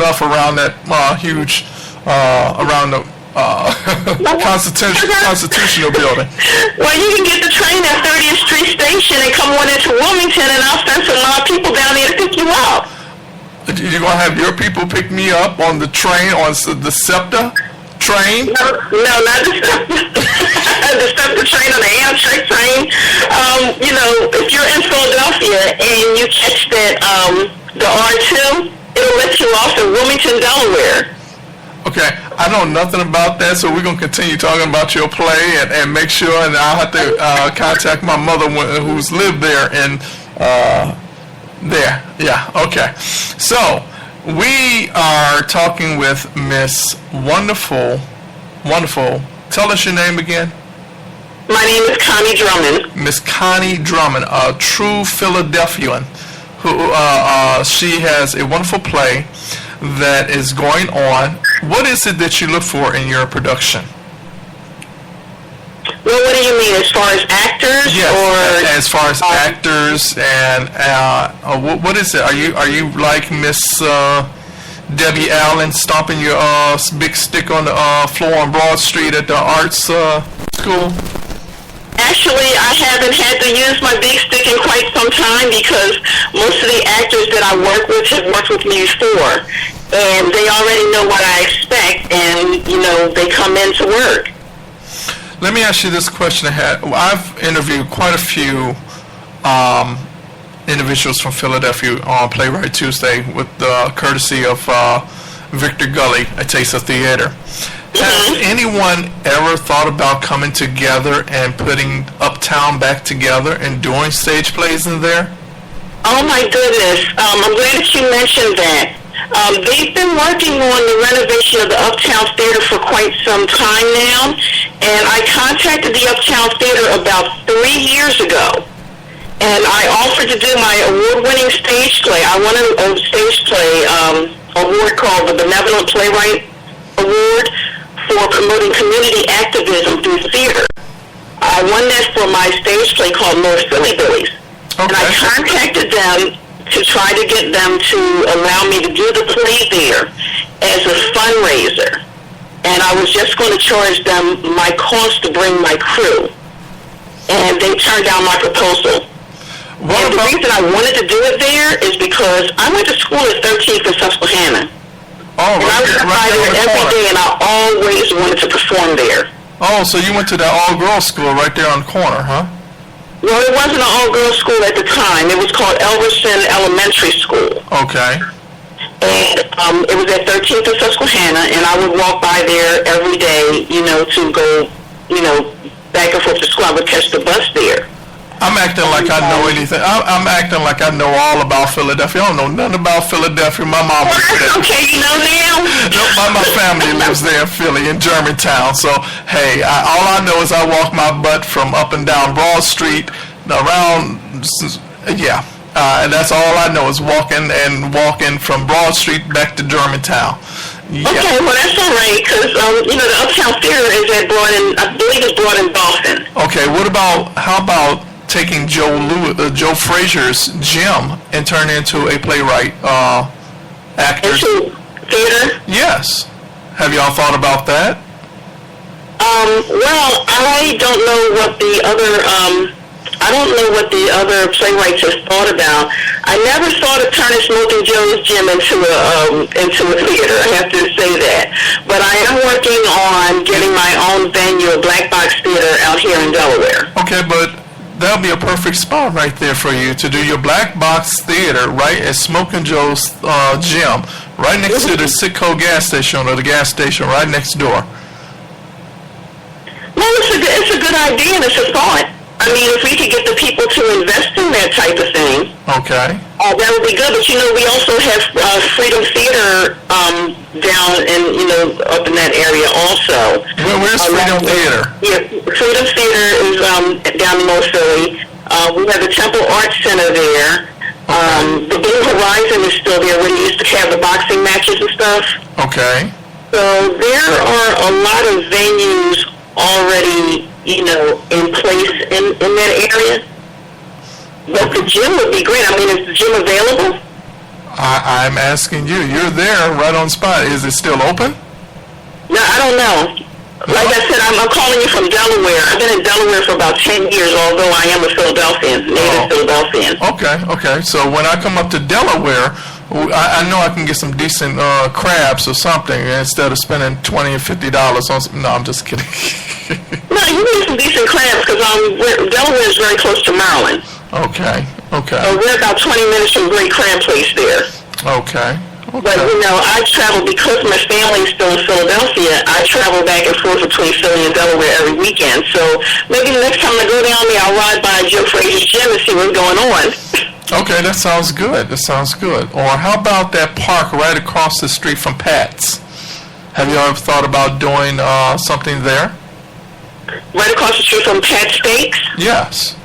enough around that huge, around the constitutional building. Well, you can get the train at 30th Street Station and come on into Wilmington, and I'll send some people down there to pick you up. You're going to have your people pick me up on the train, on the SEPTA train? No, not the SEPTA. The SEPTA train, on the Amtrak train. If you're in Philadelphia and you catch that, the R2, it'll let you off in Wilmington, Delaware. Okay, I know nothing about that, so we're going to continue talking about your play and make sure, and I'll have to contact my mother who's lived there and there. Yeah, okay. So, we are talking with Miss Wonderful. Tell us your name again. My name is Connie Drummond. Miss Connie Drummond, a true Philadelphian who she has a wonderful play that is going on. What is it that you look for in your production? Well, what do you mean, as far as actors? Yes, or as far as actors, and what is it? Are you like Miss Debbie Allen stomping your big stick on the floor on Broad Street at the arts school? Actually, I haven't had to use my big stick in quite some time because most of the actors that I work with have worked with me before, and they already know what I expect, and they come in to work. Let me ask you this question. I've interviewed quite a few individuals from Philadelphia on Playwright Tuesday with the courtesy of Victor Gully, A Taste of Theater. Has anyone ever thought about coming together and putting Uptown back together and doing stage plays in there? Oh my goodness. I'm glad that you mentioned that. They've been working on the renovation of the Uptown Theater for quite some time now, and I contacted the Uptown Theater about 3 years ago, and I offered to do my award-winning stage play. I won a stage play award called the Benevolent Playwright Award for promoting community activism through theater. I won that for my stage play called North Philly Billies. Okay. And I contacted them to try to get them to allow me to do the play there as a fundraiser. And I was just going to charge them my cost to bring my crew. And they turned down my proposal. And the reason I wanted to do it there is because I went to school at 13th and Susquehanna. Oh, and I was by there every day, and I always wanted to perform there. Oh, so you went to that all-girls school right there on the corner, huh? Well, it wasn't an all-girls school at the time. It was called Elverson Elementary School. Okay. And it was at 13th and Susquehanna, and I would walk by there every day, to go, back and forth to school. I would catch the bus there. I'm acting like I know anything. I'm acting like I know all about Philadelphia. I don't know nothing about Philadelphia. My mom was there. Okay, you know now? No, my family lives there in Philly, in Germantown. So, hey, all I know is I walk my butt from up and down Broad Street, around, and that's all I know is walking from Broad Street back to Germantown. Yeah. Okay, well, that's all right, because, the Uptown Theater is I believe it's brought in Boston. Okay, how about taking Joe Frazier's gym and turn into a playwright actor? Into theater? Yes. Have y'all thought about that? Well, I don't know what the other playwrights have thought about. I never thought of turning Smoking Joe's gym into a theater. I have to say that. But I am working on getting my own venue, a black box theater out here in Delaware. Okay, but that'll be a perfect spot right there for you to do your black box theater right at Smoking Joe's gym, right next to the Citco gas station or the gas station right next door. Well, it's a good idea and it's a thought. I mean, if we could get the people to invest in that type of thing, okay, that would be good. But we also have Freedom Theater down in up in that area also. Where's Freedom Theater? Yeah, Freedom Theater is down in North Philly. We have the Temple Arts Center there. The Blue Horizon is still there where you used to have the boxing matches and stuff. Okay. So there are a lot of venues already, in place in that area. But the gym would be great. I mean, is the gym available? I'm asking you. You're there right on spot. Is it still open? No, I don't know. Like I said, I'm calling you from Delaware. I've been in Delaware for about 10 years, although I am a Philadelphian, native Philadelphian. Okay. So when I come up to Delaware, I know I can get some decent crabs or something instead of spending $20 and $50 on some. No, I'm just kidding. No, you get some decent crabs because Delaware is very close to Maryland. Okay. So we're about 20 minutes from Great Crab Place there. Okay. But, I travel because my family is still in Philadelphia. I travel back and forth between Philly and Delaware every weekend. So maybe the next time I go down there, I'll ride by Joe Frazier's gym and see what's going on. Okay, that sounds good. Or how about that park right across the street from Pat's? Have you ever thought about doing something there? Right across the street from Pat Steaks? Yes.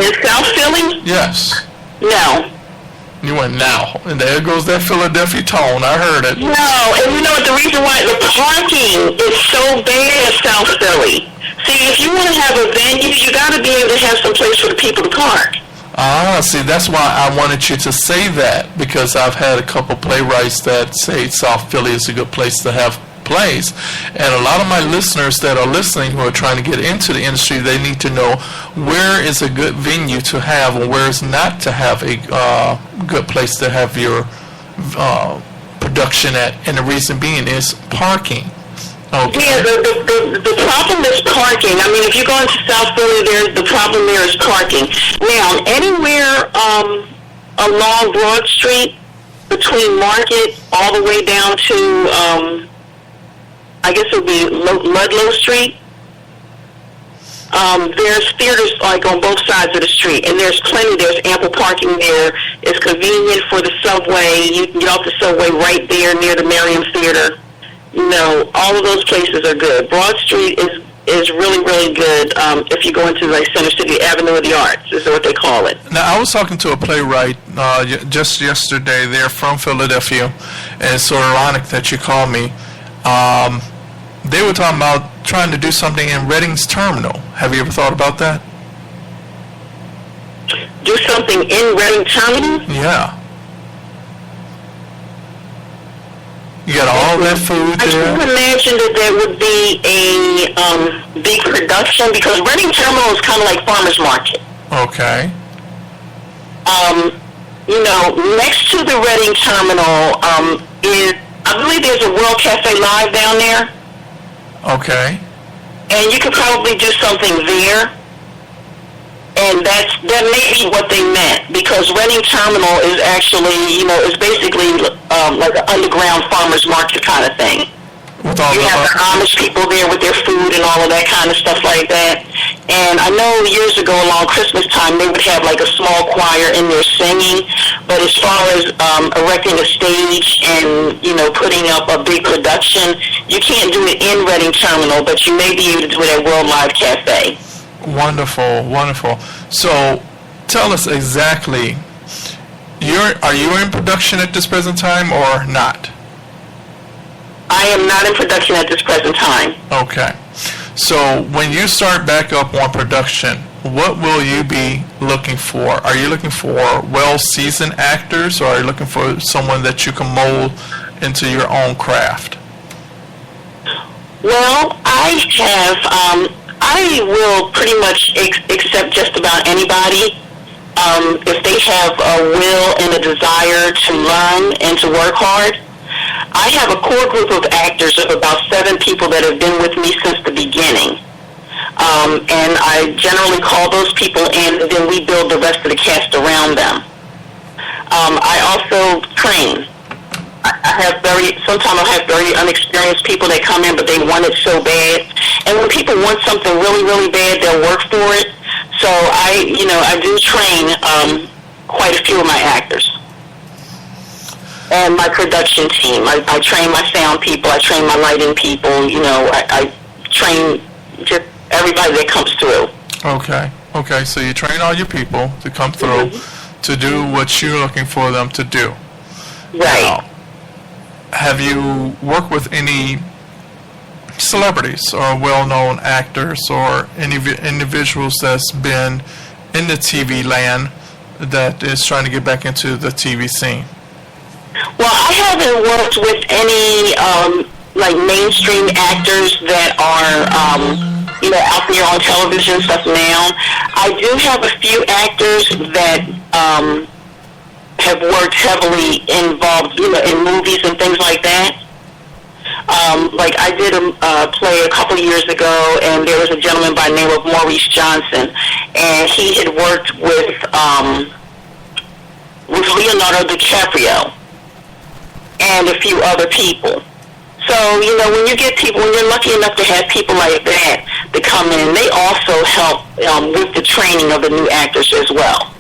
In South Philly? Yes. No. You went now, and there goes that Philadelphia tone. I heard it. No, and you know what, the reason why the parking is so bad in South Philly. See, if you want to have a venue, you got to be able to have some place for the people to park. See, that's why I wanted you to say that, because I've had a couple playwrights that say South Philly is a good place to have plays, and a lot of my listeners that are listening who are trying to get into the industry, they need to know where is a good venue to have and where is not to have a good place to have your production at, and the reason being is parking. Okay. Yeah, the problem is parking. I mean, if you go into South Philly, the problem there is parking. Now, anywhere along Broad Street, between Market all the way down to, I guess it would be Ludlow Street, there's theaters like on both sides of the street, and there's ample parking there. It's convenient for the subway. You can get off the subway right there near the Merriam Theater. All of those places are good. Broad Street is really, really good if you go into like Center City Avenue of the Arts, is what they call it. Now, I was talking to a playwright just yesterday. They're from Philadelphia, and it's so ironic that you called me. They were talking about trying to do something in Reading's Terminal. Have you ever thought about that? Do something in Reading Terminal? Yeah. You got all that food there? I can imagine that there would be a big production, because Reading Terminal is kind of like Farmers Market. Okay. Next to the Reading Terminal I believe there's a World Cafe Live down there. Okay. And you could probably do something there. And that may be what they meant, because Reading Terminal is actually, is basically like an underground farmer's market kind of thing. You have the Amish people there with their food and all of that kind of stuff like that. And I know years ago along Christmas time they would have like a small choir in there singing, but as far as erecting a stage and, putting up a big production, you can't do it in Reading Terminal, but you may be able to do it at World Live Cafe. Wonderful. So tell us exactly, are you in production at this present time or not? I am not in production at this present time. Okay. So when you start back up on production, what will you be looking for? Are you looking for well-seasoned actors, or are you looking for someone that you can mold into your own craft? Well, I will pretty much accept just about anybody if they have a will and a desire to learn and to work hard. I have a core group of actors of about 7 people that have been with me since the beginning. And I generally call those people in, and then we build the rest of the cast around them. I also train. Sometimes I'll have very unexperienced people that come in, but they want it so bad. And when people want something really, really bad, they'll work for it. So I do train quite a few of my actors. And my production team. I train my sound people. I train my lighting people. I train just everybody that comes through. Okay. So you train all your people to come through to do what you're looking for them to do. Right. Now, have you worked with any celebrities or well-known actors or any individuals that's been in the TV land that is trying to get back into the TV scene? haven't worked with any like mainstream actors that are out there on television and stuff now. I do have a few actors that have worked heavily involved in movies and things like that. Like I did a play a couple of years ago, and there was a gentleman by the name of Maurice Johnson, and he had worked with Leonardo DiCaprio and a few other people. So, when you get people, when you're lucky enough to have people like that to come in, they also help with the training of the new actors as well.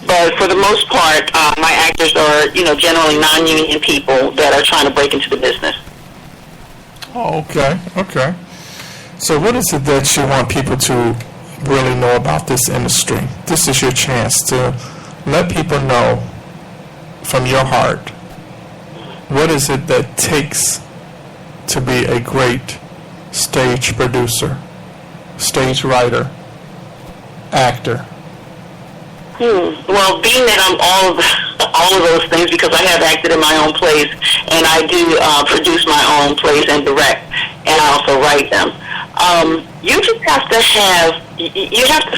But for the most part, my actors are, generally non-union people that are trying to break into the business. Oh, okay. So what is it that you want people to really know about this industry? This is your chance to let people know from your heart, what is it that takes to be a great stage producer, stage writer, actor? Well, being that I'm all of those things, because I have acted in my own plays, and I do produce my own plays and direct, and I also write them. You just have to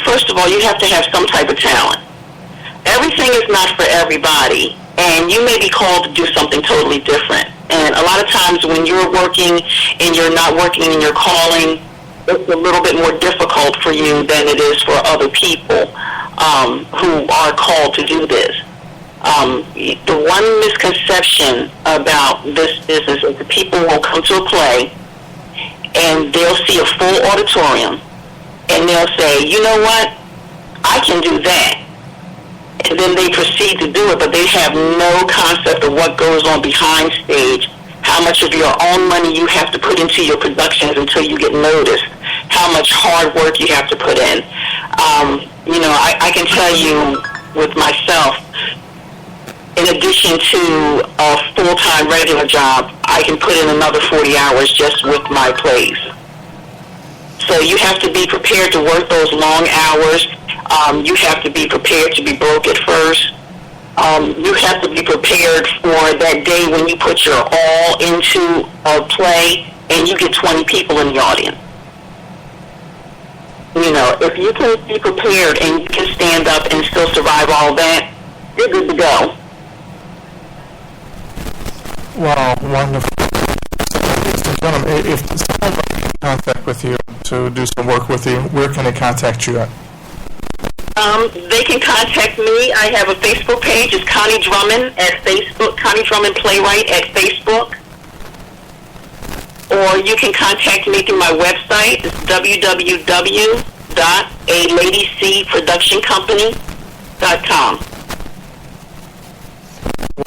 first of all, you have to have some type of talent. Everything is not for everybody, and you may be called to do something totally different. And a lot of times when you're working and you're not working in your calling, it's a little bit more difficult for you than it is for other people who are called to do this. The one misconception about this business is that people will come to a play and they'll see a full auditorium and they'll say, you know what, I can do that. And then they proceed to do it, but they have no concept of what goes on behind stage, how much of your own money you have to put into your productions until you get noticed, how much hard work you have to put in. I can tell you with myself, in addition to a full-time regular job, I can put in another 40 hours just with my plays. So you have to be prepared to work those long hours. You have to be prepared to be broke at first. You have to be prepared for that day when you put your all into a play and you get 20 people in the audience. If you can be prepared and you can stand up and still survive all that, you're good to go. Wow, wonderful. So, ladies and gentlemen, if someone wants to get in contact with you to do some work with you, where can they contact you at? They can contact me. I have a Facebook page. It's Connie Drummond at Facebook, Connie Drummond Playwright at Facebook. Or you can contact me through my website. It's www.aladycproductioncompany.com.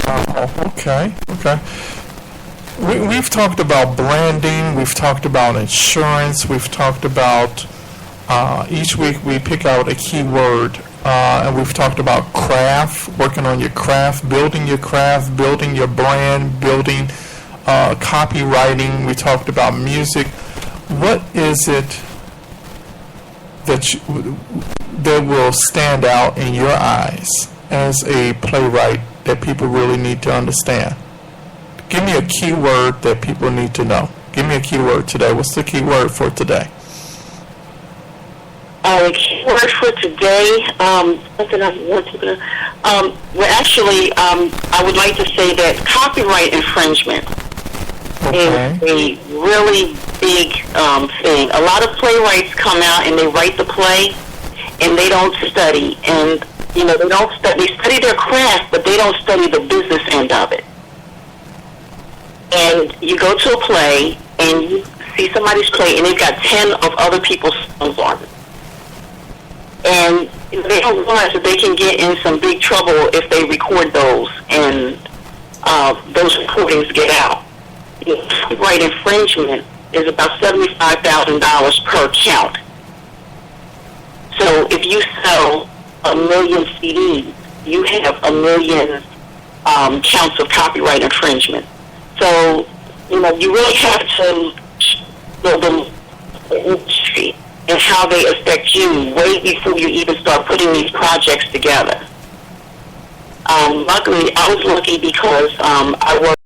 Wow, okay. We've talked about branding, we've talked about insurance, we've talked about, each week we pick out a key word, and we've talked about craft, working on your craft, building your brand, building copywriting. We talked about music. What is it that will stand out in your eyes as a playwright that people really need to understand? Give me a key word that people need to know. Give me a key word today. What's the key word for today? The key word for today, I would like to say that copyright infringement is a really big thing. A lot of playwrights come out and they write the play and they don't study. And, they don't study. They study their craft, but they don't study the business end of it. And you go to a play and you see somebody's play and they've got 10 of other people's songs on it. And they don't realize that they can get in some big trouble if they record those and those recordings get out. Copyright infringement is about $75,000 per count. So if you sell 1 million CDs, you have 1 million counts of copyright infringement. So, you really have to know the industry and how they affect you way before you even start putting these projects together. Luckily, I was lucky because I worked